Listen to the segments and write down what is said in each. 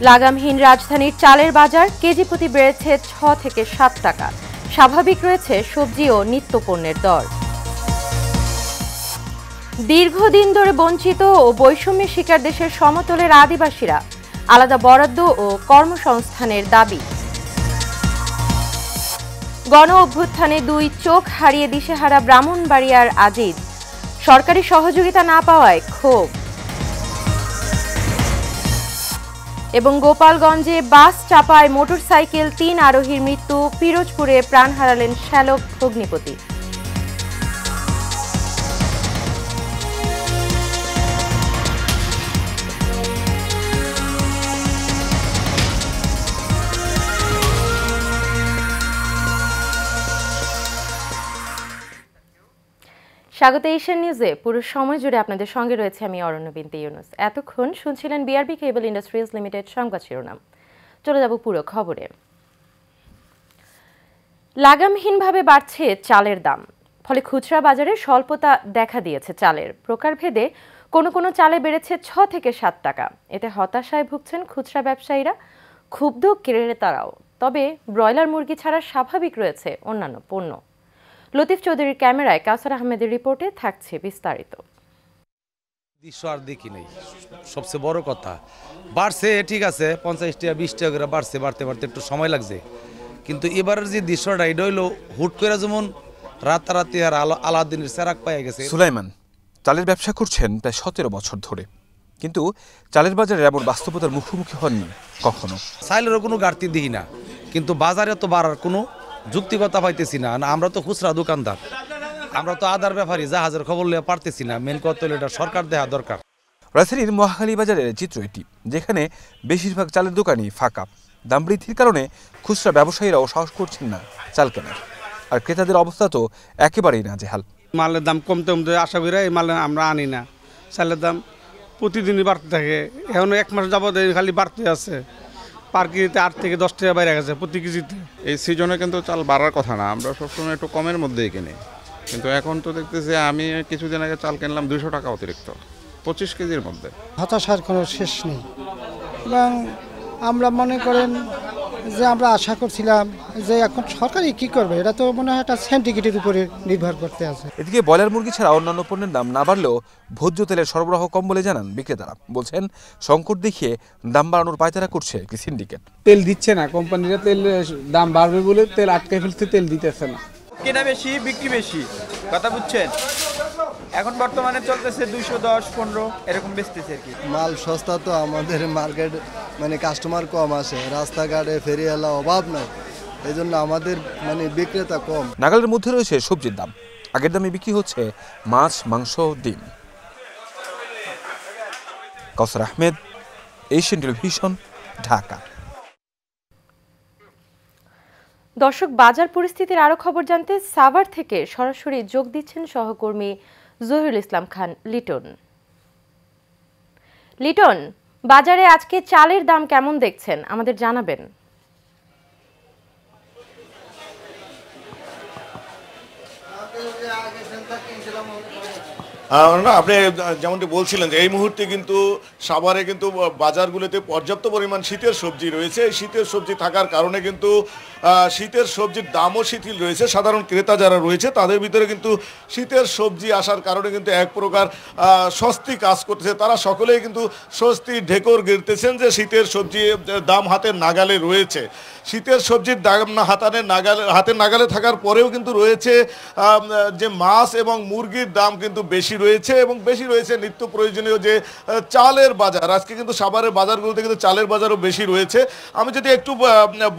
লাগামহীন রাজধানীর চালের বাজার কেজি প্রতি বেড়েছে 6 থেকে 7 টাকা। স্বাভাবিক রয়েছে সবজি ও নিত্যপণ্যের দর। দীর্ঘদিন ধরে বঞ্চিত ও বৈষম্যের শিকার দেশের সমতলের আদিবাসীরা, আলাদা বরাদ্দ ও কর্মসংস্থানের দাবি। গণ অভ্যুত্থানে 2 চোখ হারিয়ে দিশেহারা ব্রাহ্মণবাড়িয়ার আজিজ, সরকারি সহযোগিতা না পাওয়ায় ক্ষোভ। এবং গোপালগঞ্জে বাস চাপায় মোটরসাইকেল 3 আরোহীর মৃত্যু, পিরোজপুরে প্রাণ হারালেন শ্যালক ভগ্নিপতি। স্বাগত এশিয়ান নিউজে। পুরো সময় জুড়ে আপনাদের সঙ্গে রয়েছে আমি অরণ্য বিনতে ইউনুস। এতক্ষণ শুনছিলেন বিআরবি কেবল ইন্ডাস্ট্রিজ লিমিটেড সংবাদ শিরোনাম। চলে যাব পুরো খবরে। লাগামহীনভাবে বাড়ছে চালের দাম, ফলে খুচরা বাজারে স্বল্পতা দেখা দিয়েছে চালের। প্রকারভেদে কোনো কোনো চালে বেড়েছে 6 থেকে 7 টাকা। এতে হতাশায় ভুগছেন খুচরা ব্যবসায়ীরা, ক্ষুব্ধ ক্রেতারাও। তবে ব্রয়লার মুরগি ছাড়া স্বাভাবিক রয়েছে অন্যান্য পণ্য। লতিফ চৌধুরীর ক্যামেরায় কাউসার আহমেদের রিপোর্টে থাকছে বিস্তারিত। দৃশ্য আর দেখি নাই, সবচেয়ে বড় কথা বাড়ছে, ঠিক আছে 50 টাকা 20 টাকা করে বাড়ছে, বাড়তে বাড়তে একটু সময় লাগছে। কিন্তু এবারের যে দৃশ্যটা এটা হইলো হুট করে যেমন রাতারাতি আর আলাদিনের চেরাক পাইয়া গেছে। সুলাইমান চালের ব্যবসা করছেন প্রায় 17 বছর ধরে, কিন্তু চালের বাজারে এমন বাস্তবতার মুখোমুখি হননি কখনো। চাইলেরও কোনো ঘাটতি দিই না, কিন্তু বাজারে তো বাড়ার কোনো যুক্তিকতা পাইতেছি না। আমরা তো খুচরা দোকানদার, আমরা তো আদার ব্যাপারী, জাহাজের খবর লিয়ে পারতেছি না। মেন কথা হলো এটা সরকার দেওয়া দরকার। রাজধানীর মহাখালী বাজারের চিত্র এটি, যেখানে বেশিরভাগ চালের দোকানই ফাঁকা। দাম বৃদ্ধির কারণে খুচরা ব্যবসায়ীরাও সাহস করছেন না চাল কেনার, আর ক্রেতাদের অবস্থা তো একেবারেই নাজেহাল। মালের দাম কমতে কমতে আশা করি এই মাল আমরা আনি না। চালের দাম প্রতিদিনই বাড়তে থাকে, এখন 1 মাস যাবত খালি বাড়তে আছে। পার কেজিতে 8 থেকে 10 টাকা বাইরে গেছে প্রতি কেজিতে। এই সিজনে কিন্তু চাল বাড়ার কথা না, আমরা সবসময় একটু কমের মধ্যেই কিনি। কিন্তু এখন তো দেখতেছি, আমি কিছুদিন আগে চাল কিনলাম 200 টাকা অতিরিক্ত 25 কেজির মধ্যে। হতাশার কোনো শেষ নেই, এবং আমরা মনে করেন যে আমরা আশা করছিলাম যে এখন সরকারই কি করবে, এটা তো মনে হয় একটা সিন্ডিকেটের উপরে নির্ভর করতে আছে। এদিকে ব্রয়লার মুরগি ছাড়া অন্যান্য পণ্যের দাম না বাড়লেও ভোজ্য তেলের সরবরাহ কম বলে জানান বিক্রেতারা। বলছেন সংকট দেখিয়ে দাম বাড়ানোর পায়তারা করছে একটি সিন্ডিকেট। তেল দিচ্ছে না কোম্পানিরা, তেল দাম বাড়বে বলে তেল আটকে ফেলছে, তেল দিতেছে না। কেনা বেশি বিক্রি বেশি, কথা বুঝছেন? এখন বর্তমানে চলতেছে 210-15 এরকম বেচতেছে আর কি। মাল সস্তা তো, আমাদের মার্কেট মানে কাস্টমার কম আসে, রাস্তাঘাটে ফেরিওয়ালা অভাব নাই, এই জন্য আমাদের মানে বিক্রেতা কম। নাগালের মধ্যে রয়েছে সবজির দাম, আগের দামে বিক্রি হচ্ছে মাছ, মাংস, ডিম। কাউসার আহমেদ, এশিয়ান টেলিভিশন, ঢাকা। দর্শক, বাজার পরিস্থিতির আরো খবর জানতে সাভার থেকে সরাসরি যোগ দিচ্ছেন সহকর্মী জহিরুল ইসলাম খান লিটন। লিটন, বাজারে আজকে চালের দাম কেমন দেখছেন আমাদের জানাবেন। আপনি যেমনটি বলছিলেন যে এই মুহূর্তে কিন্তু সাভারে কিন্তু বাজারগুলোতে পর্যাপ্ত পরিমাণ শীতের সবজি রয়েছে। শীতের সবজি থাকার কারণে কিন্তু শীতের সবজির দামও শিথিল রয়েছে। সাধারণ ক্রেতা যারা রয়েছে তাদের ভিতরে কিন্তু শীতের সবজি আসার কারণে কিন্তু এক প্রকার স্বস্তি কাজ করতেছে। তারা সকলেই কিন্তু স্বস্তির ঢেকর গেড়তেছেন যে শীতের সবজির দাম হাতের নাগালে রয়েছে। শীতের সবজির দাম হাতের নাগালে থাকার পরেও কিন্তু রয়েছে যে মাছ এবং মুরগির দাম কিন্তু বেশি রয়েছে, এবং বেশি রয়েছে নিত্য প্রয়োজনীয় যে চালের বাজার। আজকে কিন্তু সাভারের বাজারগুলোতে কিন্তু চালের বাজারও বেশি রয়েছে। আমি যদি একটু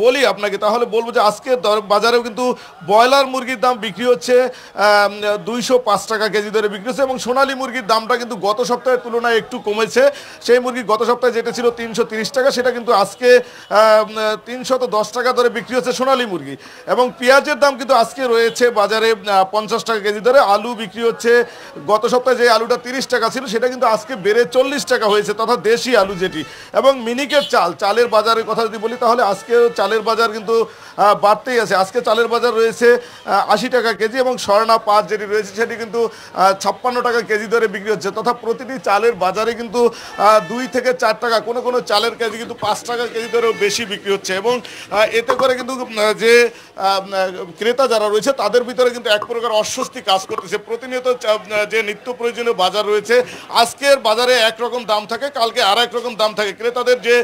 বলি আপনাকে, তাহলে বলবো যে আজকে বাজারেও কিন্তু ব্রয়লার মুরগির দাম বিক্রি হচ্ছে 205 টাকা কেজি ধরে বিক্রি হচ্ছে, এবং সোনালী মুরগির দামটা কিন্তু গত সপ্তাহের তুলনায় একটু কমেছে। সেই মুরগি গত সপ্তাহে যেটা ছিল 330 টাকা, সেটা কিন্তু আজকে 310 টাকা ধরে বিক্রি হচ্ছে সোনালী মুরগি। এবং পেঁয়াজের দাম কিন্তু আজকে রয়েছে বাজারে 50 টাকা কেজি ধরে। আলু বিক্রি হচ্ছে গত সপ্তাহে যে আলুটা 30 টাকা ছিল সেটা কিন্তু আজকে বেড়ে 40 টাকা হয়েছে, তথা দেশি আলু যেটি। এবং মিনিকেট চালের বাজারের কথা যদি বলি তাহলে আজকে চালের বাজার কিন্তু বাড়তেই আছে। আজকে চালের বাজার রয়েছে 80 টাকা কেজি এবং স্বর্ণা 5 যেটি রয়েছে সেটি কিন্তু 56 টাকা কেজি দরে বিক্রি হচ্ছে, তথা প্রতিটি চালের বাজারে কিন্তু 2 থেকে 4 টাকা, কোনো চালের কেজি কিন্তু 5 টাকা কেজি দরেও বেশি বিক্রি হচ্ছে। এবং এতে করে কিন্তু যে ক্রেতা যারা রয়েছে তাদের ভিতরে কিন্তু এক প্রকার অস্বস্তি কাজ করতেছে। প্রতিনিয়ত যে নিত্য প্রয়োজনীয় বাজার রয়েছে, আজকের বাজারে একরকম দাম থাকে, কালকে আর এক রকম দাম থাকে। ক্রেতাদের যে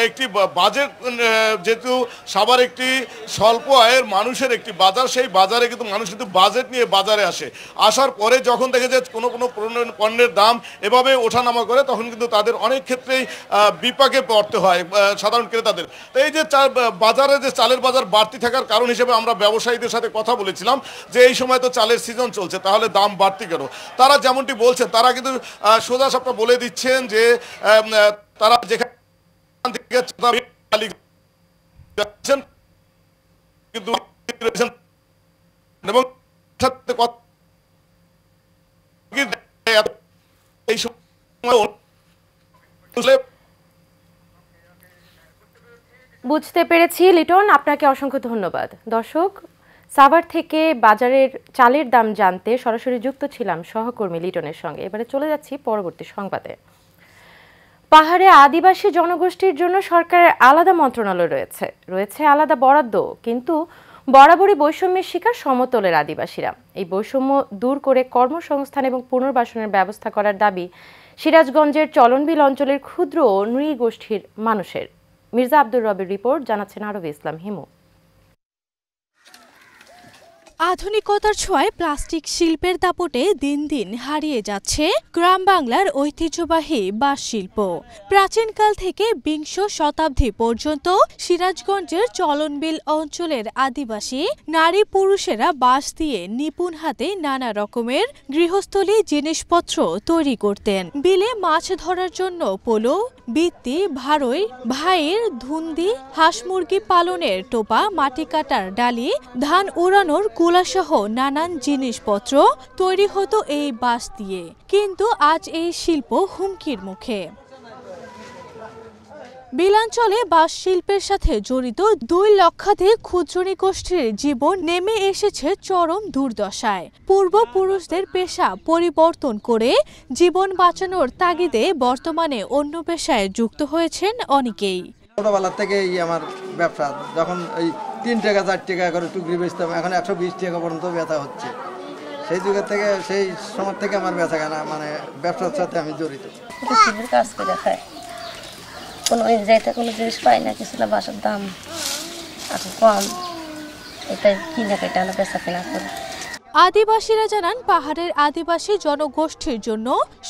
একটি বাজেট, যেহেতু সাভার একটি স্বল্প আয়ের মানুষের একটি বাজার, সেই বাজারে কিন্তু মানুষ কিন্তু বাজেট নিয়ে বাজারে আসার পরে যখন দেখে যে কোনো পণ্যের দাম এভাবে ওঠানামা করে, তখন কিন্তু তাদের অনেক ক্ষেত্রেই বিপাকে পড়তে হয় সাধারণ ক্রেতাদের। তো এই যে বাজারে যে চালের বাজার বাড়তি থাকার কারণ হিসেবে আমরা ব্যবসায়ীদের সাথে কথা বলেছিলাম যে এই সময় তো চালের সিজন চলছে, তাহলে দাম বাড়তি কেন? তারা যেমনটি বলছেন, তারা কিন্তু সোজা সাপটা বলে দিচ্ছেন যে তারা যেখান থেকে কিন্তু এবং এই সময় বুঝতে পেরেছি লিটন, আপনাকে অসংখ্য ধন্যবাদ। দর্শক, সাভার থেকে বাজারের চালের দাম জানতে সরাসরি যুক্ত ছিলাম সহকর্মী লিটনের সঙ্গে। এবারে চলে যাচ্ছি পরবর্তী সংবাদে। পাহাড়ে আদিবাসী জনগোষ্ঠীর জন্য সরকারের আলাদা মন্ত্রণালয় রয়েছে আলাদা বরাদ্দ, কিন্তু বরাবরই বৈষম্যের শিকার সমতলের আদিবাসীরা। এই বৈষম্য দূর করে কর্মসংস্থান এবং পুনর্বাসনের ব্যবস্থা করার দাবি সিরাজগঞ্জের চলনবিল অঞ্চলের ক্ষুদ্র ও নৃগোষ্ঠীর মানুষের। মির্জা আব্দুর রবের রিপোর্ট, জানাচ্ছেন আরবি ইসলাম হিমু। আধুনিকতার ছোঁয়ায় প্লাস্টিক শিল্পের দাপটে দিন দিন হারিয়ে যাচ্ছে গ্রাম বাংলার ঐতিহ্যবাহী বাঁশ শিল্প। প্রাচীনকাল থেকে বিংশ শতাব্দী পর্যন্ত সিরাজগঞ্জের চলনবিল অঞ্চলের আদিবাসী নারী পুরুষেরা বাঁশ দিয়ে নিপুণ হাতে নানা রকমের গৃহস্থলী জিনিসপত্র তৈরি করতেন। বিলে মাছ ধরার জন্য পোলো, বৃত্তি, ভারই, ভাইয়ের ধুন্দি, হাঁস মুরগি পালনের টোপা, মাটি কাটার ডালি, ধান উড়ানোর কুলাসহ নানান জিনিসপত্র তৈরি হতো এই বাঁশ দিয়ে। কিন্তু আজ এই শিল্প হুমকির মুখে। বিলাঞ্চলে বাঁশ শিল্পের সাথে জড়িত 2 লক্ষাধিক ক্ষুদ্র নৃগোষ্ঠীর জীবন নেমে এসেছে চরম দুর্দশায়। পূর্বপুরুষদের পেশা পরিবর্তন করে জীবন বাঁচানোর তাগিদে বর্তমানে অন্য পেশায় যুক্ত হয়েছেন অনেকেই। ছোটবেলা থেকে আমার ব্যবসা, যখন এই 3 টাকা 4 টাকা করে টুকরি বেচতাম, এখন 120 টাকা পর্যন্ত বেচা হচ্ছে। সেই যুগের থেকে, সেই সময় থেকে আমার বেচা কেনা মানে ব্যবসার সাথে আমি জড়িত। কাজ করে খায়, কোনো যাইতে কোনো জিনিস পাই না, কিছু না, বাসার দাম এখন কম, এটাই কিনা কেটে আনা বেচা কেনা করে। আদিবাসীরা জানান, পাহাড়ের আদিবাসী জনগোষ্ঠীর জন্য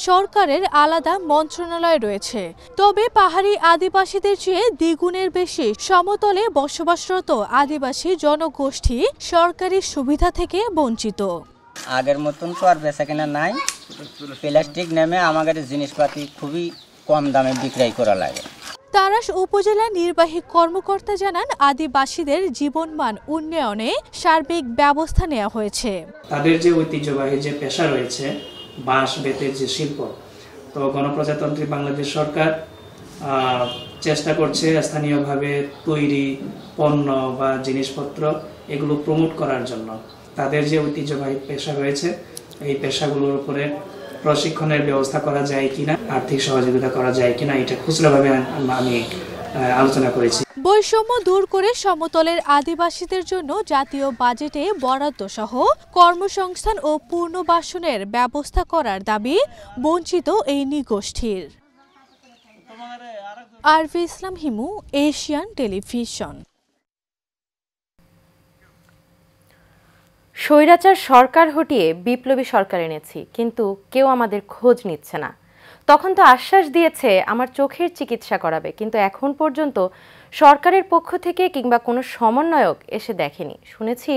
সরকারের আলাদা মন্ত্রণালয় রয়েছে, তবে পাহাড়ি আদিবাসীদের চেয়ে দ্বিগুণের বেশি সমতলে বসবাসরত আদিবাসী জনগোষ্ঠী সরকারি সুবিধা থেকে বঞ্চিত। আগের মতন তো আর বেচা কেনা নাই, প্লাস্টিক নেমে আমাদের জিনিসপাতি খুবই কম দামে বিক্রয় করা লাগে। তারাস উপজেলা নির্বাহী কর্মকর্তা জানান, আদিবাসীদের জীবনমান উন্নয়নে সার্বিক ব্যবস্থা নেওয়া হয়েছে। তাদের যে ঐতিহ্যবাহী যে পেশা রয়েছে, বাঁশ বেতের যে শিল্প, তো গণপ্রজাতন্ত্রী বাংলাদেশ সরকার চেষ্টা করছে স্থানীয়ভাবে তৈরি পণ্য বা জিনিসপত্র এগুলো প্রমোট করার জন্য। তাদের যে ঐতিহ্যবাহী পেশা রয়েছে, এই পেশাগুলোর উপরে প্রশিক্ষণের ব্যবস্থা করা যায় কিনা, আর্থিক সহযোগিতা করা যায় কিনা, এটা খুচরাভাবে আমি আলোচনা করেছি। বৈষম্য দূর করে সমতলের আদিবাসীদের জন্য জাতীয় বাজেটে বরাদ্দ সহ কর্মসংস্থান ও পুনর্বাসনের ব্যবস্থা করার দাবি বঞ্চিত এই নৃগোষ্ঠীর। আরবি ইসলাম হিমু, এশিয়ান টেলিভিশন। স্বৈরাচার সরকার হটিয়ে বিপ্লবী সরকার এনেছি, কিন্তু কেউ আমাদের খোঁজ নিচ্ছে না। তখন তো আশ্বাস দিয়েছে আমার চোখের চিকিৎসা করাবে, কিন্তু এখন পর্যন্ত সরকারের পক্ষ থেকে কিংবা কোনো সমন্বয়ক এসে দেখেনি। শুনেছি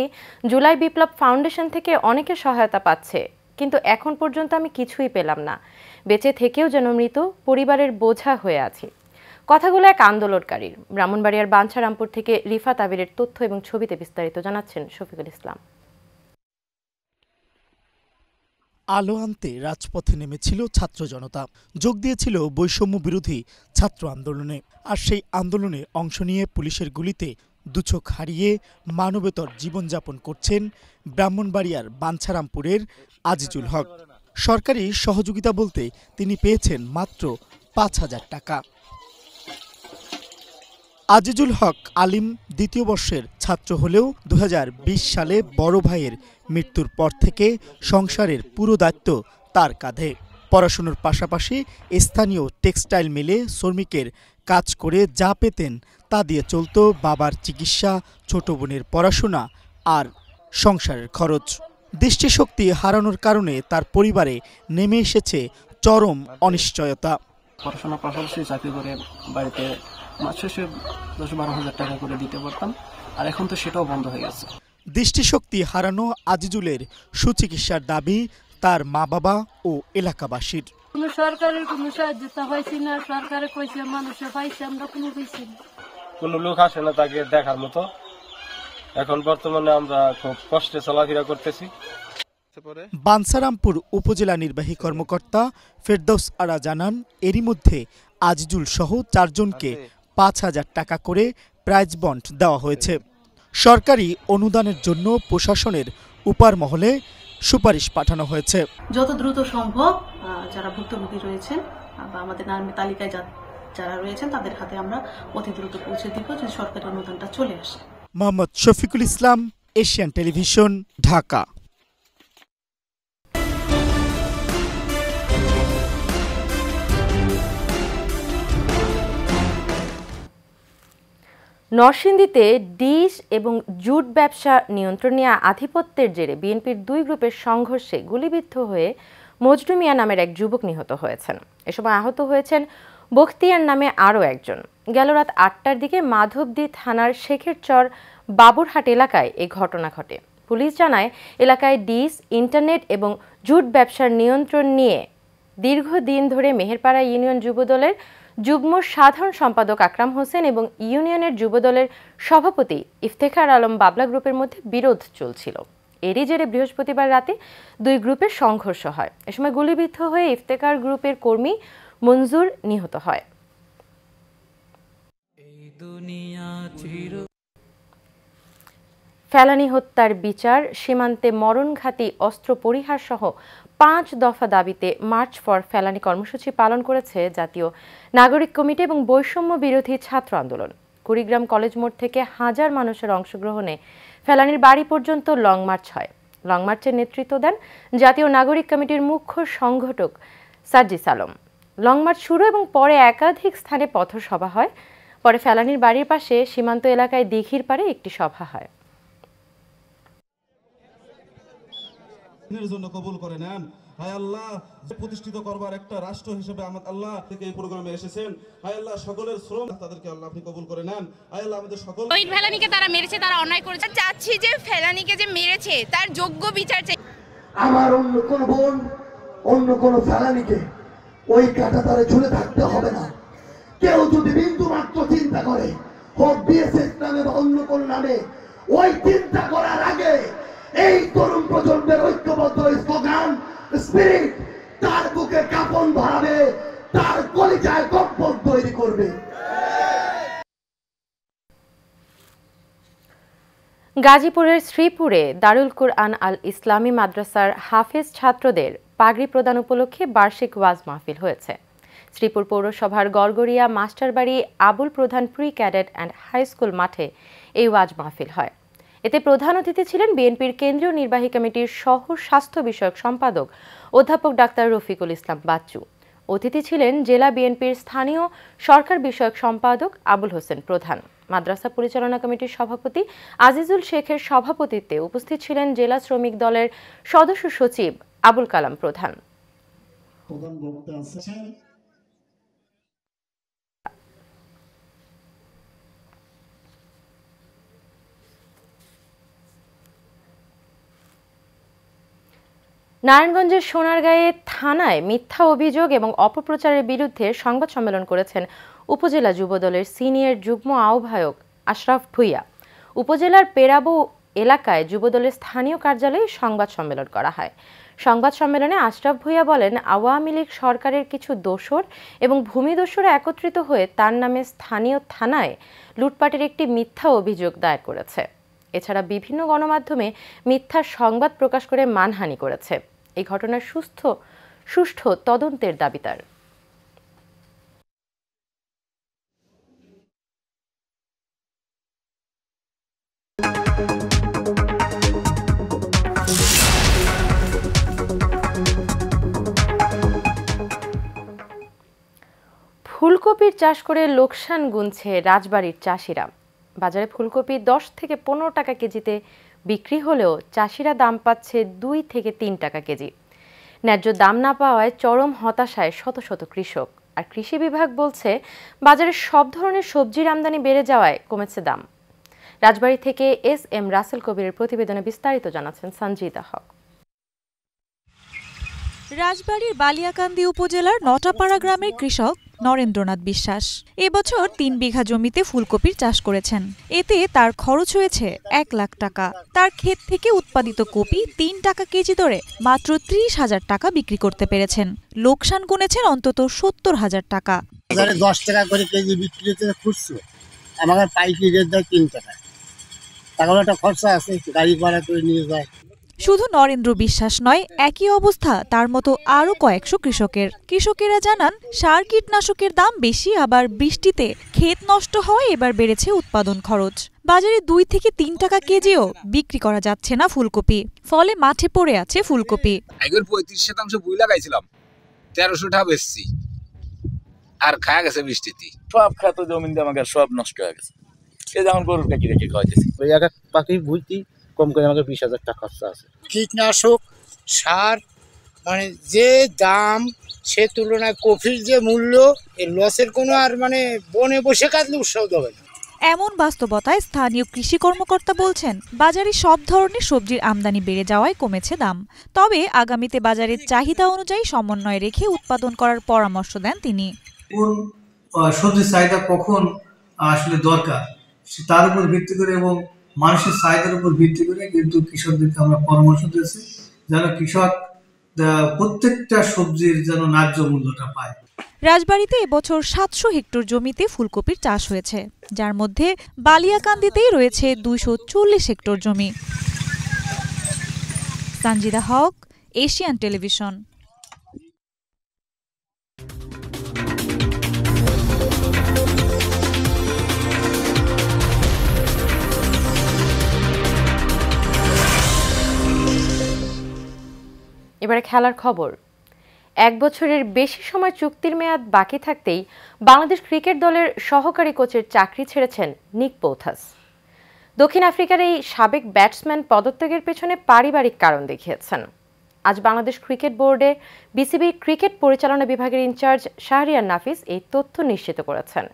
জুলাই বিপ্লব ফাউন্ডেশন থেকে অনেকে সহায়তা পাচ্ছে, কিন্তু এখন পর্যন্ত আমি কিছুই পেলাম না। বেঁচে থেকেও যেন মৃত পরিবারের বোঝা হয়ে আছি। কথাগুলো এক আন্দোলনকারীর। ব্রাহ্মণবাড়িয়ার বাঞ্ছারামপুর থেকে রিফাত আবিরের তথ্য এবং ছবিতে বিস্তারিত জানাচ্ছেন শফিকুল ইসলাম। আলো আনতে রাজপথে নেমেছিল ছাত্র জনতা, যোগ দিয়েছিল বৈষম্য বিরোধী ছাত্র আন্দোলনে। আর সেই আন্দোলনে অংশ নিয়ে পুলিশের গুলিতে দুচোখ হারিয়ে মানবেতর জীবনযাপন করছেন ব্রাহ্মণবাড়িয়ার বাঞ্ছারামপুরের আজিজুল হক। সরকারি সহযোগিতা বলতে তিনি পেয়েছেন মাত্র ৫,০০০ টাকা। আজিজুল হক আলিম দ্বিতীয় বর্ষের ছাত্র হলেও ২০২০ সালে বড় ভাইয়ের মৃত্যুর পর থেকে সংসারের পুরো দায়িত্ব তার কাঁধে। পড়াশোনার পাশাপাশি স্থানীয় টেক্সটাইল মিলে শ্রমিকের কাজ করে যা পেতেন তা দিয়ে চলত বাবার চিকিৎসা, ছোট বোনের পড়াশোনা আর সংসারের খরচ। দৃষ্টিশক্তি হারানোর কারণে তার পরিবারে নেমে এসেছে চরম অনিশ্চয়তা। পড়াশোনার পাশাপাশি চাকরি করে বাড়িতে মাস শেষে ১০-১২ হাজার টাকা করে দিতে পারতাম, আর এখন তো সেটাও বন্ধ হয়ে গেছে। দৃষ্টিশক্তি হারানো আজিজুলের সুচিকিৎসার দাবি তার মা বাবা ও এলাকাবাসীর। কোনো সরকারের কোনো সাহায্য পাইছি না, সরকারে কইছে মানুষে পাইছে, আমরা কোনো পাইছি না। কোনো লোক আসে না তাকে দেখার মতো। এখন বর্তমানে আমরা খুব কষ্টে চলাফেরা করতেছি। বাঞ্ছারামপুর উপজেলা নির্বাহী কর্মকর্তা ফেরদৌস আরা জানান, এরই মধ্যে আজিজুল সহ ৪ জনকে ৫,০০০ টাকা করে প্রাইজ বন্ড দেওয়া হয়েছে। সরকারি অনুদানের জন্য প্রশাসনের উপর মহলে সুপারিশ পাঠানো হয়েছে। যত দ্রুত সম্ভব যারা ভুক্তভোগী রয়েছেন বা আমাদের নামের তালিকায় যারা রয়েছেন তাদের হাতে আমরা অতি দ্রুত পৌঁছে দিব, যদি সরকারি অনুদানটা চলে আসে। Mohammad Shafiqul Islam, Asian television, Dhaka. নরসিংদীতে ডিশ এবং জুট ব্যবসা নিয়ন্ত্রণ নিয়ে আধিপত্যের জেরে বিএনপির ২ গ্রুপের সংঘর্ষে গুলিবিদ্ধ হয়ে মজনু মিয়া নামের এক যুবক নিহত হয়েছেন। এ সময় আহত হয়েছেন বখতিয়ার নামে আরও একজন। গেল রাত ৮টার দিকে মাধবদী থানার শেখেরচর বাবুরহাট এলাকায় এই ঘটনা ঘটে। পুলিশ জানায়, এলাকায় ডিশ, ইন্টারনেট এবং জুট ব্যবসার নিয়ন্ত্রণ নিয়ে দীর্ঘদিন ধরে মেহেরপাড়া ইউনিয়ন যুবদলের যুগ্ম সাধারণ সম্পাদক আকরাম হোসেন এবং ইউনিয়নের যুবদলের সভাপতি ইফতেখার আলম বাবলা গ্রুপের মধ্যে বিরোধ চলছিল। এরই জেরে বৃহস্পতিবার রাতে ২ গ্রুপের সংঘর্ষ হয়। এ সময় গুলিবিদ্ধ হয়ে ইফতেখার গ্রুপের কর্মী মঞ্জুর নিহত হয়। ফেলানী হত্যার বিচার, সীমান্তে মরণঘাতী অস্ত্র পরিহার সহ ৫ দফা দাবিতে মার্চ ফর ফেলানী কর্মসূচি পালন করেছে জাতীয় নাগরিক কমিটি এবং বৈষম্য বিরোধী ছাত্র আন্দোলন। কুড়িগ্রাম কলেজ মোড় থেকে হাজার মানুষের অংশগ্রহণে ফেলানীর বাড়ি পর্যন্ত লং মার্চ হয়। লং মার্চের নেতৃত্ব দেন জাতীয় নাগরিক কমিটির মুখ্য সংগঠক সার্জিস আলম। লং মার্চ শুরু এবং পরে একাধিক স্থানে পথসভা হয়। পরে ফেলানীর বাড়ির পাশে সীমান্ত এলাকায় দিঘির পাড়ে একটি সভা হয়। জন্য কবুল করে নেন। হায় আল্লাহ, প্রতিষ্ঠিত করবার একটা রাষ্ট্র হিসেবে আমাদের আল্লাহ থেকে এই প্রোগ্রামে এসেছেন। হায় আল্লাহ, সকলের শ্রম তাদেরকে আল্লাহ আপনি কবুল করে নেন। হায় আল্লাহ, আমাদের সকল ওই ফেলানীকে তারা মেরেছে, তারা অন্যায় করেছে। চাচ্ছি যে ফেলানীকে যে মেরেছে তার যোগ্য বিচার চাই। আমার অন্য কোন বোন, অন্য কোন ফেলানীকে ওই কাঁটাতারে ঝুলে থাকতে হবে না। কেউ যদি বিন্দু মাত্র চিন্তা করে, হোক বিএসএফ নামে বা অন্য কোন নামে, ওই চিন্তা করার আগে এই তরুণ প্রজন্মের ঐক্যবদ্ধ স্লোগান স্পিরিট তার বুকে কাঁপন ধরাবে, তার কলিজায় কম্পন তৈরি করবে। গাজীপুরের শ্রীপুরে দারুল কুরআন আল ইসলামী মাদ্রাসার হাফেজ ছাত্রদের পাগড়ি প্রদান উপলক্ষে বার্ষিক ওয়াজ মাহফিল হয়েছে। শ্রীপুর পৌরসভার গড়গড়িয়া মাস্টারবাড়ি Abul Pradhan pre cadet and high school মাঠে এই ওয়াজ মাহফিল হয়। এতে প্রধান অতিথি ছিলেন বিএনপির কেন্দ্রীয় নির্বাহী কমিটির সহ স্বাস্থ্য বিষয়ক সম্পাদক অধ্যাপক ডাক্তার রফিকুল ইসলাম বাচ্চু। অতিথি ছিলেন জেলা বিএনপির স্থানীয় সরকার বিষয়ক সম্পাদক আবুল হোসেন প্রধান। মাদ্রাসা পরিচালনা কমিটির সভাপতি আজিজুল শেখের সভাপতিত্বে উপস্থিত ছিলেন জেলা শ্রমিক দলের সদস্য সচিব আবুল কালাম প্রধান। নারায়ণগঞ্জের সোনারগাঁয়ে থানায় মিথ্যা অভিযোগ এবং অপপ্রচারের বিরুদ্ধে সংবাদ সম্মেলন করেছেন উপজেলা যুবদলের সিনিয়র যুগ্ম আহ্বায়ক আশরাফ ভুইয়া। উপজেলার পেরাবু এলাকায় যুবদলের স্থানীয় কার্যালয়ে সংবাদ সম্মেলন করা হয়। সংবাদ সম্মেলনে আশরাফ ভূঁইয়া বলেন, আওয়ামী লীগ সরকারের কিছু দোসর এবং ভূমিদস্যুরা একত্রিত হয়ে তার নামে স্থানীয় থানায় লুটপাটের একটি মিথ্যা অভিযোগ দায়ের করেছে। এছাড়া বিভিন্ন গণমাধ্যমে মিথ্যা সংবাদ প্রকাশ করে মানহানি করেছে। এই ঘটনার সুষ্ঠু তদন্তের দাবি তার। ফুলকপির চাষ করে লোকসান গুনছে রাজবাড়ীর চাষিরা। বাজারে ফুলকপি 10 থেকে 15 টাকা কেজিতে বিক্রি হলেও চাষিরা দাম পাচ্ছে 2 থেকে 3 টাকা কেজি। ন্যায্য দাম না পাওয়ায় চরম হতাশায় শত শত কৃষক। আর কৃষি বিভাগ বলছে, বাজারে সব ধরনের সবজির আমদানি বেড়ে যাওয়ায় কমেছে দাম। রাজবাড়ী থেকে SM রাসেল কবিরের প্রতিবেদনে বিস্তারিত জানাচ্ছেন সঞ্জিদা হক। রাজবাড়ীর বালিয়াকান্দি উপজেলার নটাপাড়া গ্রামের কৃষক নরেন্দ্রনাথ বিশ্বাস এবছর 3 বিঘা জমিতে ফুলকপির চাষ করেছেন। এতে তার খরচ হয়েছে 1 লাখ টাকা। তার ক্ষেত থেকে উৎপাদিত কপি 3 টাকা কেজি দরে মাত্র 30,000 টাকা বিক্রি করতে পেরেছেন। লোকসান গুনেছেন অন্তত 70,000 টাকা। 10 টাকা করে কেজি বিক্রি করতে খুচরো, আমাদের পাইকারি রেট দেয় 3 টাকা। তাহলে একটা খরচা আছে, গাড়ি ভাড়া করে নিয়ে যায়। শুধু নরেন্দ্র বিশ্বাস নয়, একই অবস্থা তার মতো আরো কয়েকশো কৃষকের। কৃষকেরা জানান, সার কীটনাশকের দাম বেশি, আবার বৃষ্টিতে ক্ষেত নষ্ট হওয়ায় এবার বেড়েছে উৎপাদন খরচ। বাজারে 2 থেকে 3 টাকা কেজিও বিক্রি করা যাচ্ছে না ফুলকপি, ফলে মাঠে পড়ে আছে ফুলকপি। আগের 35% বুই লাগাইছিলাম, 1300 টাকা বেচছি, আর খায়া গেছে বৃষ্টিতে। সব ক্ষেত জমি আমাকে সব নষ্ট হয়ে গেছে। এই যেমন গরুর কাকি রেখে খাওয়াইতেছি, এক এক পাখি বুঝতি কম করে আমাকে 20,000 টাকা খরচা আছে। কীটনাশক সার মানে যে দাম, সে তুলনায় কফির যে মূল্য, এর লসের কোনো আর মানে বনে বসে কাটলে উৎসাহ দেবে না। এমন বাস্তবতায় স্থানীয় কৃষি কর্মকর্তা বলছেন, বাজারে সব ধরনের সবজির আমদানি বেড়ে যাওয়ায় কমেছে দাম। তবে আগামীতে বাজারের চাহিদা অনুযায়ী সমন্বয় রেখে উৎপাদন করার পরামর্শ দেন তিনি। কোন সবজির চাহিদা কখন আসলে দরকার তার উপর ভিত্তি করে এবং মানুষের চাহিদার উপর ভিত্তি করে কিন্তু কৃষকদেরকে আমরা পরামর্শ দিয়েছি, যেন কৃষক প্রত্যেকটা সবজির যেন ন্যায্য মূল্যটা পায়। রাজবাড়ীতে এবছর 700 হেক্টর জমিতে ফুলকপির চাষ হয়েছে, যার মধ্যে বালিয়াকান্দিতেই রয়েছে 240 হেক্টর জমি। সঞ্জিদা হক, এশিয়ান টেলিভিশন। এবারে খেলার খবর। 1 বছরের বেশি সময় চুক্তির মেয়াদ বাকি থাকতেই বাংলাদেশ ক্রিকেট দলের সহকারী কোচের চাকরি ছেড়েছেন নিক পোথাস। দক্ষিণ আফ্রিকার এই সাবেক ব্যাটসম্যান পদত্যাগের পেছনে পারিবারিক কারণ দেখিয়েছেন। আজ বাংলাদেশ ক্রিকেট বোর্ডে বিসিবি ক্রিকেট পরিচালনা বিভাগের ইনচার্জ শাহরিয়ার নাফিস এই তথ্য নিশ্চিত করেছেন।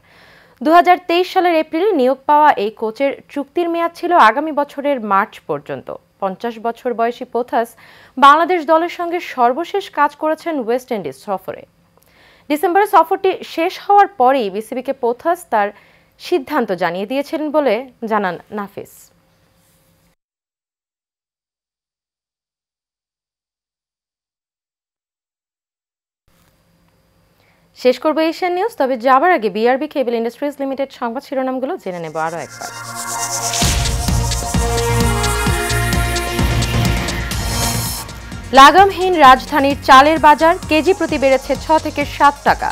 2023 সালের এপ্রিলে নিয়োগ পাওয়া এই কোচের চুক্তির মেয়াদ ছিল আগামী বছরের মার্চ পর্যন্ত। 50 বছর বয়সী পোথাস বাংলাদেশ দলের সঙ্গে সর্বশেষ কাজ করেছেন ওয়েস্ট ইন্ডিজ সফরে। ডিসেম্বরে সফরটি শেষ হওয়ার পরেই বিসিবিকে পোথাস তার সিদ্ধান্ত জানিয়ে দিয়েছিলেন বলে জানান নাফিস। শেষ করবো এশিয়ান নিউজ, তবে যাবার আগে বিআরবি কেবল ইন্ডাস্ট্রিজ লিমিটেড সংবাদ শিরোনামগুলো জেনে নেব আরও একবার। লাগামহীন রাজধানীর চালের বাজার কেজি প্রতি বেড়েছে 6 থেকে 7 টাকা।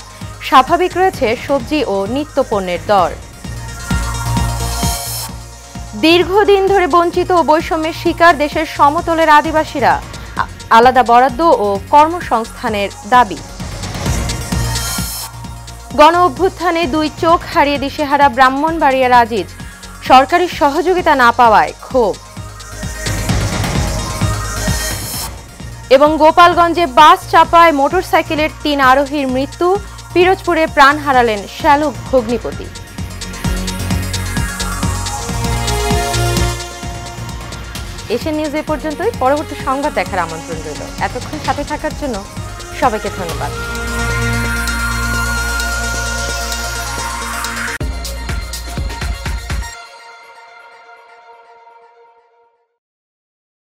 স্বাভাবিক রয়েছে সবজি ও নিত্যপণ্যের দর। দীর্ঘদিন ধরে বঞ্চিত ও বৈষম্যের শিকার দেশের সমতলের আদিবাসীরা, আলাদা বরাদ্দ ও কর্মসংস্থানের দাবি। গণ অভ্যুত্থানে 2 চোখ হারিয়ে দিশেহারা ব্রাহ্মণবাড়িয়ার আজিজ, সরকারি সহযোগিতা না পাওয়ায় ক্ষোভ। এবং গোপালগঞ্জে বাস চাপায় মোটরসাইকেলের 3 আরোহীর মৃত্যু, পিরোজপুরে প্রাণ হারালেন শ্যালক ভগ্নিপতি। এশিয়ান নিউজ এ পর্যন্তই। পরবর্তী সংবাদ দেখার আমন্ত্রণ রইল। এতক্ষণ সাথে থাকার জন্য সবাইকে ধন্যবাদ।